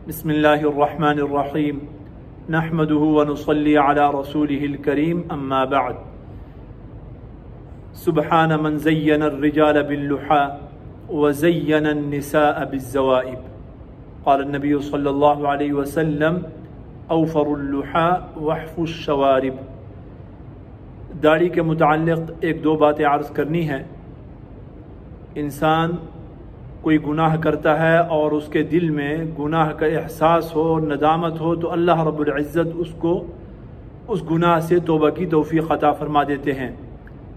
بسم الله الرحمن الرحيم نحمده ونصلي على رسوله الكريم أما بعد سبحان من زين الرجال باللحى وزين النساء بالزوائب قال النبي صلى الله عليه وسلم اوفر اللحى وحف الشوارب۔ داڑھی کے متعلق ایک دو باتیں عرض کرنی ہیں۔ انسان کوئی گناہ کرتا ہے اور اس کے دل میں گناہ کا احساس ہو، ندامت ہو، تو اللہ رب العزت اس کو اس گناہ سے توبہ کی توفیق عطا فرما دیتے ہیں۔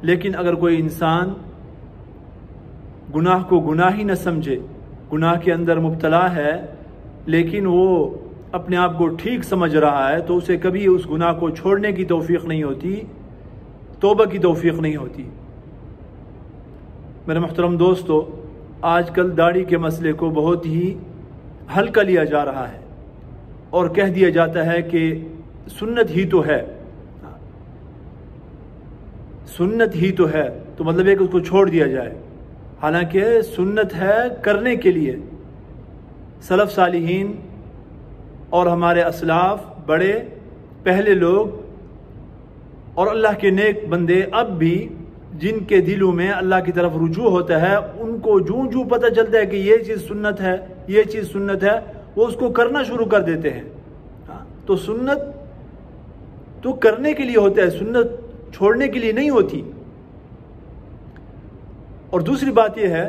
لیکن اگر کوئی انسان گناہ کو گناہ ہی نہ سمجھے، گناہ کے اندر مبتلا ہے لیکن وہ اپنے آپ کو ٹھیک سمجھ رہا ہے، تو اسے کبھی اس گناہ کو چھوڑنے کی توفیق نہیں ہوتی، توبہ کی توفیق نہیں ہوتی۔ میرے محترم دوستو، آج کل داڑھی کے مسئلے کو بہت ہی ہلکا لیا جا رہا ہے اور کہہ دیا جاتا ہے کہ سنت ہی تو ہے، سنت ہی تو ہے، تو مطلب ہے کہ اس کو چھوڑ دیا جائے۔ حالانکہ سنت ہے کرنے کے لیے۔ سلف صالحین اور ہمارے اسلاف، بڑے پہلے لوگ اور اللہ کے نیک بندے اب بھی جن کے دلوں میں اللہ کی طرف رجوع ہوتا ہے، ان کو جوں پتہ چلتا ہے کہ یہ چیز سنت ہے، یہ چیز سنت ہے، وہ اس کو کرنا شروع کر دیتے ہیں۔ تو سنت تو کرنے کے لیے ہوتا ہے، سنت چھوڑنے کے لیے نہیں ہوتی۔ اور دوسری بات یہ ہے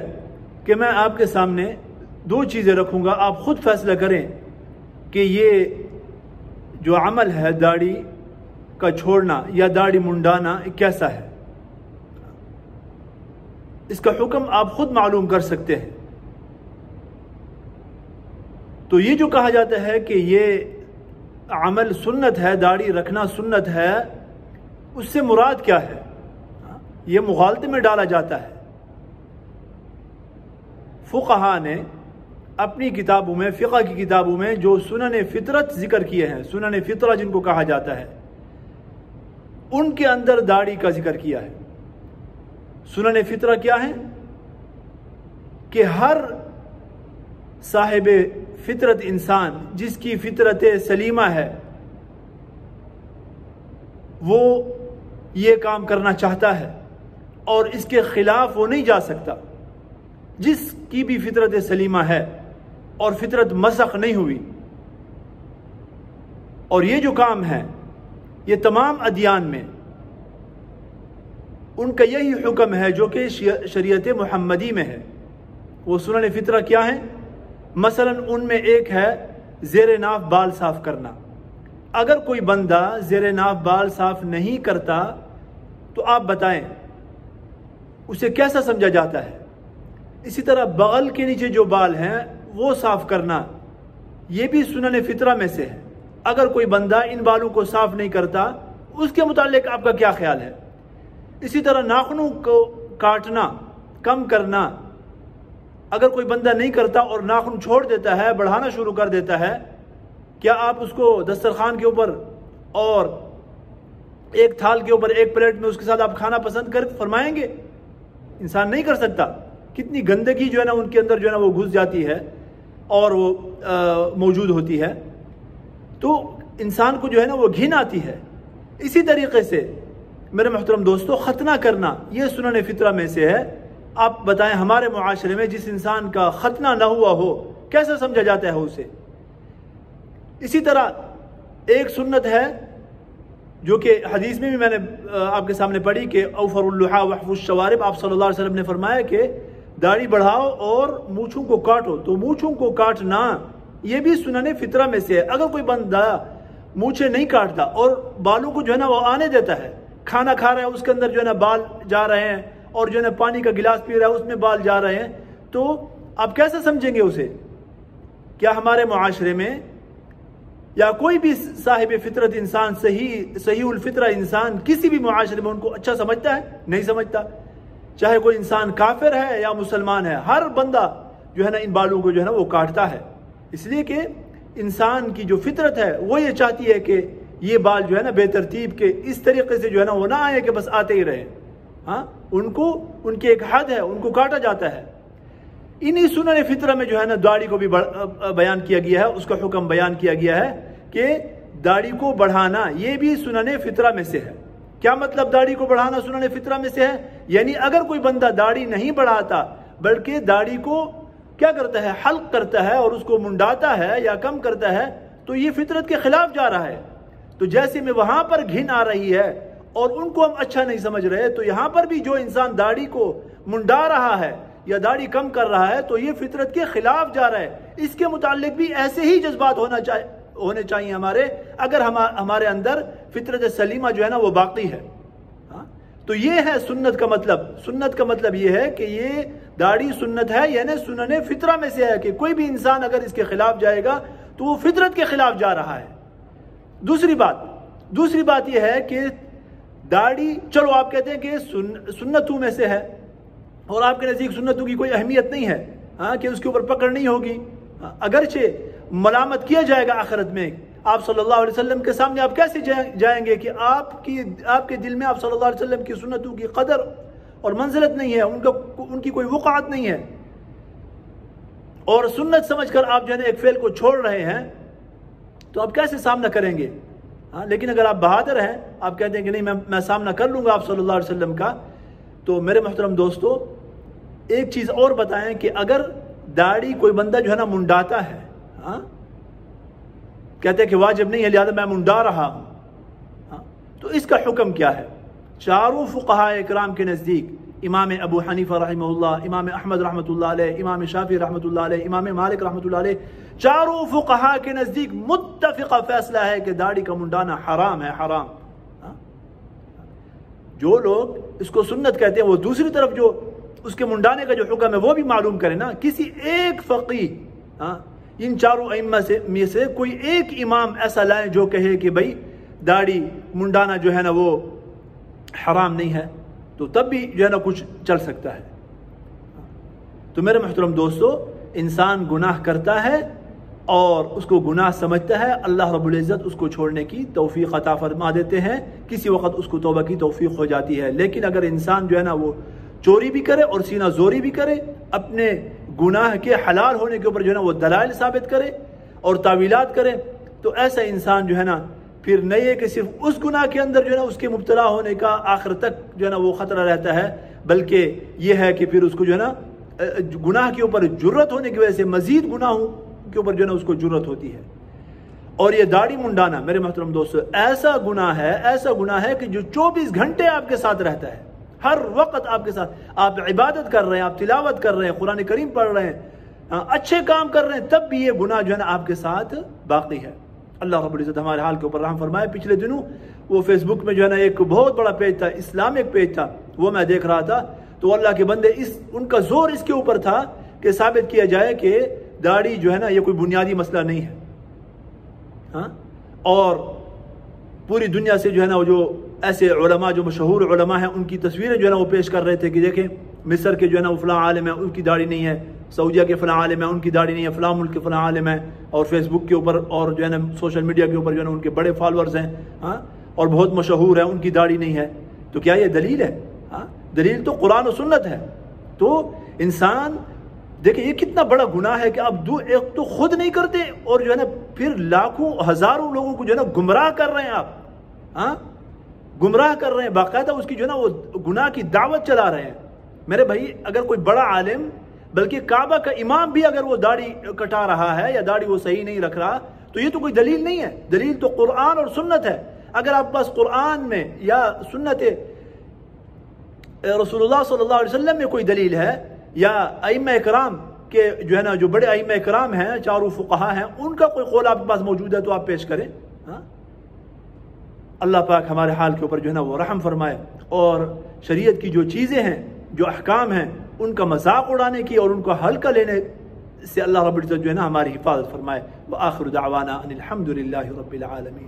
کہ میں آپ کے سامنے دو چیزیں رکھوں گا، آپ خود فیصلہ کریں کہ یہ جو عمل ہے داڑھی کا چھوڑنا یا داڑھی منڈانا کیسا ہے۔ اس کا حکم آپ خود معلوم کر سکتے ہیں۔ تو یہ جو کہا جاتا ہے کہ یہ عمل سنت ہے، داڑھی رکھنا سنت ہے، اس سے مراد کیا ہے؟ یہ مغالطے میں ڈالا جاتا ہے۔ فقہا نے اپنی کتابوں میں، فقہ کی کتابوں میں جو سنن فطرت ذکر کیے ہیں، سنن فطرہ جن کو کہا جاتا ہے، ان کے اندر داڑھی کا ذکر کیا ہے۔ سنن فطرہ کیا ہے؟ کہ ہر صاحب فطرت انسان جس کی فطرت سلیمہ ہے، وہ یہ کام کرنا چاہتا ہے اور اس کے خلاف وہ نہیں جا سکتا۔ جس کی بھی فطرت سلیمہ ہے اور فطرت مسخ نہیں ہوئی، اور یہ جو کام ہے یہ تمام ادیان میں ان کا یہی حکم ہے جو کہ شریعت محمدی میں ہے۔ وہ سنن فطرہ کیا ہیں؟ مثلا ان میں ایک ہے زیر ناف بال صاف کرنا۔ اگر کوئی بندہ زیر ناف بال صاف نہیں کرتا تو آپ بتائیں اسے کیسا سمجھا جاتا ہے؟ اسی طرح بغل کے نیچے جو بال ہیں وہ صاف کرنا، یہ بھی سنن فطرہ میں سے ہے۔ اگر کوئی بندہ ان بالوں کو صاف نہیں کرتا، اس کے متعلق آپ کا کیا خیال ہے؟ اسی طرح ناخنوں کو کاٹنا، کم کرنا، اگر کوئی بندہ نہیں کرتا اور ناخن چھوڑ دیتا ہے، بڑھانا شروع کر دیتا ہے، کیا آپ اس کو دسترخوان کے اوپر اور ایک تھال کے اوپر ایک پلیٹ میں اس کے ساتھ آپ کھانا پسند فرمائیں گے؟ انسان نہیں کر سکتا۔ کتنی گندگی جو ہے نا ان کے اندر جو ہے نا وہ گھس جاتی ہے اور وہ موجود ہوتی ہے، تو انسان کو جو ہے نا وہ گھن آتی ہے۔ اسی طریقے سے میرے محترم دوستو، ختنہ کرنا یہ سنن فطرہ میں سے ہے۔ آپ بتائیں ہمارے معاشرے میں جس انسان کا ختنہ نہ ہوا ہو، کیسا سمجھا جاتا ہے اسے؟ اسی طرح ایک سنت ہے جو کہ حدیث میں بھی میں نے آپ کے سامنے پڑھی کہ اوفر اللحى وحف الشوارب، آپ صلی اللہ علیہ وسلم نے فرمایا کہ داڑھی بڑھاؤ اور مونچھوں کو کاٹو۔ تو مونچھوں کو کاٹنا یہ بھی سنن فطرہ میں سے ہے۔ اگر کوئی بندہ مونچھیں نہیں کاٹتا اور بالوں کو جو ہے نا وہ آنے دیتا ہے، کھانا کھا رہا ہے اس کے اندر جو ہے نا بال جا رہے ہیں، اور جو ہے نا پانی کا گلاس پی رہا ہے اس میں بال جا رہے ہیں، تو آپ کیسے سمجھیں گے اسے؟ کیا ہمارے معاشرے میں یا کوئی بھی صاحب فطرت انسان، صحیح الفطرہ انسان کسی بھی معاشرے میں ان کو اچھا سمجھتا ہے؟ نہیں سمجھتا۔ چاہے کوئی انسان کافر ہے یا مسلمان ہے، ہر بندہ جو ہے نا ان بالوں کو جو ہے نا وہ کاٹتا ہے، اس لیے کہ انسان کی جو فطرت ہے وہ یہ چاہتی ہے کہ یہ بال جو ہے نا بے ترتیب کے اس طریقے سے جو ہے نا وہ نہ آئے کہ بس آتے ہی رہے۔ ان کی ایک حد ہے، ان کو کاٹا جاتا ہے۔ انہی سنن فطرہ میں جو ہے نا داڑھی کو بھی بیان کیا گیا ہے، اس کا حکم بیان کیا گیا ہے کہ داڑھی کو بڑھانا یہ بھی سنن فطرہ میں سے ہے۔ کیا مطلب داڑھی کو بڑھانا سنن فطرہ میں سے ہے؟ یعنی اگر کوئی بندہ داڑھی نہیں بڑھاتا بلکہ داڑھی کو کیا کرتا ہے، حلق کرتا ہے اور اس کو منڈاتا ہے یا کم کرتا ہے، تو یہ فطرت کے خلاف جا رہا ہے۔ تو جیسے میں وہاں پر گھن آ رہی ہے اور ان کو ہم اچھا نہیں سمجھ رہے، تو یہاں پر بھی جو انسان داڑھی کو منڈا رہا ہے یا داڑھی کم کر رہا ہے تو یہ فطرت کے خلاف جا رہا ہے۔ اس کے متعلق بھی ایسے ہی جذبات ہونے چاہیے ہمارے، اگر ہمارے اندر فطرت سلیمہ جو ہے نا وہ باقی ہے۔ تو یہ ہے سنت کا مطلب۔ سنت کا مطلب یہ ہے کہ یہ داڑھی سنت ہے، یعنی سنن فطرہ میں سے ہے کہ کوئی بھی انسان اگر اس کے خلاف جائے گا تو وہ فطرت کے خلاف جا رہا ہے۔ دوسری بات یہ ہے کہ داڑھی، چلو آپ کہتے ہیں کہ سنتوں میں سے ہے اور آپ کے نزدیک سنتوں کی کوئی اہمیت نہیں ہے کہ اس کے اوپر پکڑ نہیں ہوگی، اگرچہ ملامت کیا جائے گا آخرت میں۔ آپ صلی اللہ علیہ وسلم کے سامنے آپ کیسے جائیں گے کہ آپ کے دل میں آپ صلی اللہ علیہ وسلم کی سنتوں کی قدر اور منزلت نہیں ہے، ان کی کوئی وقعت نہیں ہے، اور سنت سمجھ کر آپ جو ہے ایک فعل کو چھوڑ رہے ہیں، تو آپ کیسے سامنا کریں گے؟ لیکن اگر آپ بہادر ہیں، آپ کہتے ہیں کہ نہیں میں سامنا کر لوں گا آپ صلی اللہ علیہ وسلم کا، تو میرے محترم دوستو ایک چیز اور بتائیں کہ اگر داڑھی کوئی بندہ جو ہے نا منڈاتا ہے، کہتے ہیں کہ واجب نہیں ہے لہذا میں منڈا رہا ہوں، تو اس کا حکم کیا ہے؟ چاروں فقہاء اکرام کے نزدیک، امام ابو حنیفہ رحمہ اللہ، امام احمد رحمۃ اللہ علیہ، امام شافعی رحمۃ اللہ علیہ، امام مالک رحمۃ اللہ علیہ، چاروں فقہاء کے نزدیک متفقہ فیصلہ ہے کہ داڑھی کا منڈانا حرام ہے، حرام۔ جو لوگ اس کو سنت کہتے ہیں وہ دوسری طرف جو اس کے منڈانے کا جو حکم ہے وہ بھی معلوم کرے نا۔ کسی ایک فقیہ ان چاروں ائمہ میں سے کوئی ایک امام ایسا لائے جو کہے کہ بھئی داڑھی منڈانا جو ہے نا وہ حرام نہیں ہے، تو تب بھی جو ہے نا کچھ چل سکتا ہے۔ تو میرے محترم دوستو، انسان گناہ کرتا ہے اور اس کو گناہ سمجھتا ہے، اللہ رب العزت اس کو چھوڑنے کی توفیق عطا فرما دیتے ہیں، کسی وقت اس کو توبہ کی توفیق ہو جاتی ہے۔ لیکن اگر انسان جو ہے نا وہ چوری بھی کرے اور سینہ زوری بھی کرے، اپنے گناہ کے حلال ہونے کے اوپر جو ہے نا وہ دلائل ثابت کرے اور تعویلات کرے، تو ایسا انسان جو ہے نا پھر نہیں ہے کہ صرف اس گناہ کے اندر جو ہے نا اس کے مبتلا ہونے کا آخر تک جو ہے نا وہ خطرہ رہتا ہے، بلکہ یہ ہے کہ پھر اس کو جو ہے نا گناہ کے اوپر جرت ہونے کی وجہ سے مزید گناہوں کے اوپر جو ہے نا اس کو جرت ہوتی ہے۔ اور یہ داڑھی منڈانا میرے محترم دوستو ایسا گناہ ہے کہ جو 24 گھنٹے آپ کے ساتھ رہتا ہے، ہر وقت آپ کے ساتھ، آپ عبادت کر رہے ہیں، آپ تلاوت کر رہے ہیں، قرآن کریم پڑھ رہے ہیں، اچھے کام کر رہے ہیں، تب بھی یہ گناہ جو ہے نا آپ کے ساتھ باقی ہے۔ اللہ رب العزت ہمارے حال کے اوپر رحم فرمائے۔ پچھلے دنوں وہ فیس بک میں جو ہے نا ایک بہت بڑا پیج تھا، اسلامک پیج تھا، وہ میں دیکھ رہا تھا، تو اللہ کے بندے ان کا زور اس کے اوپر تھا کہ ثابت کیا جائے کہ داڑھی جو ہے نا یہ کوئی بنیادی مسئلہ نہیں ہے، اور پوری دنیا سے جو ہے نا وہ جو ایسے علماء جو مشہور علماء ہیں ان کی تصویریں جو ہے نا وہ پیش کر رہے تھے کہ دیکھیں مصر کے جو ہے نا وہ فلاں عالم ہے ان کی داڑھی نہیں ہے، سعودیہ کے فلاں عالم ہے ان کی داڑھی نہیں ہے، فلاں ملک کے فلاں عالم ہے، اور فیس بک کے اوپر اور جو ہے نا سوشل میڈیا کے اوپر جو ہے نا ان کے بڑے فالورز ہیں اور بہت مشہور ہیں، ان کی داڑھی نہیں ہے۔ تو کیا یہ دلیل ہے؟ دلیل تو قرآن و سنت ہے۔ تو انسان دیکھیں یہ کتنا بڑا گناہ ہے کہ اب ایک تو خود نہیں کرتے اور جو ہے نا پھر لاکھوں ہزاروں لوگوں کو جو ہے نا گمراہ کر رہے ہیں آپ، گمراہ کر رہے ہیں، باقاعدہ اس کی جو ہے نا وہ گناہ کی دعوت چلا رہے ہیں۔ میرے بھائی اگر کوئی بڑا عالم بلکہ کعبہ کا امام بھی اگر وہ داڑھی کٹا رہا ہے یا داڑھی وہ صحیح نہیں رکھ رہا تو یہ تو کوئی دلیل نہیں ہے، دلیل تو قرآن اور سنت ہے۔ اگر آپ پاس قرآن میں یا سنت رسول اللہ صلی اللہ علیہ وسلم میں کوئی دلیل ہے یا ائمہ کرام کے جو ہے نا جو بڑے ائمہ کرام ہیں، چاروں فقہا ہیں، ان کا کوئی قول آپ کے پاس موجود ہے تو آپ پیش کریں۔ اللہ پاک ہمارے حال کے اوپر جو ہے نا وہ رحم فرمائے، اور شریعت کی جو چیزیں ہیں، جو احکام ہیں، ان کا مذاق اڑانے کی اور ان کو ہلکا لینے سے اللہ رب العزت جو ہے نا ہماری حفاظت فرمائے۔ وآخر دعوانا ان الحمد للہ رب العالمین۔